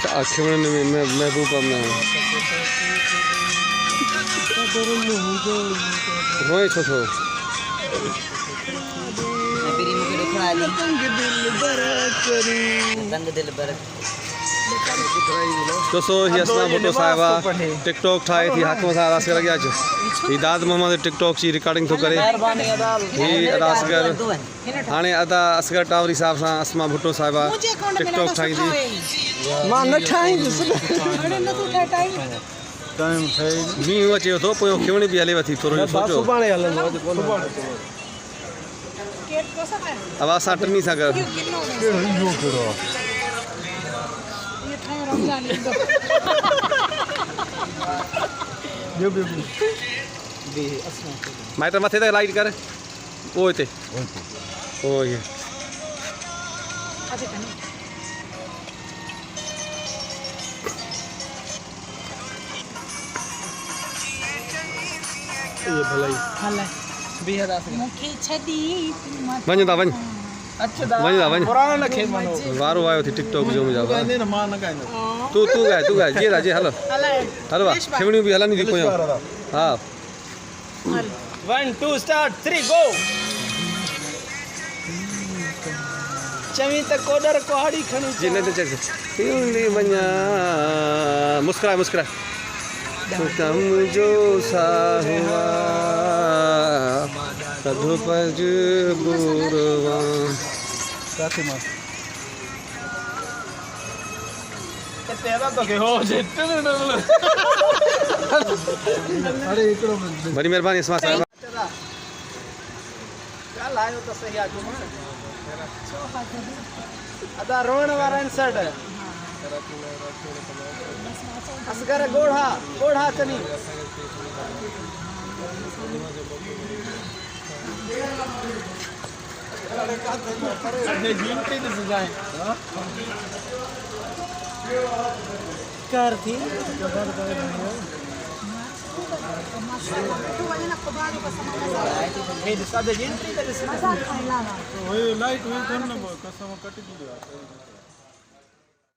खिवण में महबूबा में रोए छो थो दोस्तों ये असना भुट्टो साहिबा टिकटॉक ठाहे थी हाकम साहब असगर अॻियां अचो ही दाद मोहम्मद टिकटॉक जी रिकॉर्डिंग थो करे ही अदा असगर हाणे अदा असगर टावरी साहब सां असमा भुट्टो साहिबा टिकटॉक ठाहींदी मां न ठाहींदुसि मींहुं अचे थो पोइ खिवणी बि हलेव थी थोरो सोचो सुभाणे हलंदो अब असां टिनी सां गॾु माइट मथे तक लाइट कर ओ हिते ओ ये ये भलाई वञ था वञ वञ था वञ वारो आयो थी टिकटॉक जो मुंहिंजा तू ॻाए जे रा जे हलो हलो वाह खिवणियूं बि हलंदी थी पोयां हा 1 2 स्टार्ट 3 गो चवी त कोडर कोहाड़ी खणी जी न चल खिवणी वञा मुस्कुराए कम जो साहुआ कदू पज बुरवा काथे मां तेरा तो के हो जेट अरे एकड़ो बड़ी मेहरबानी इसमा साहब चल आयो तो सही आजू अदा रोण वाला इंसर्ट असगर गोढ़ा चनी कर थी लाइट हुई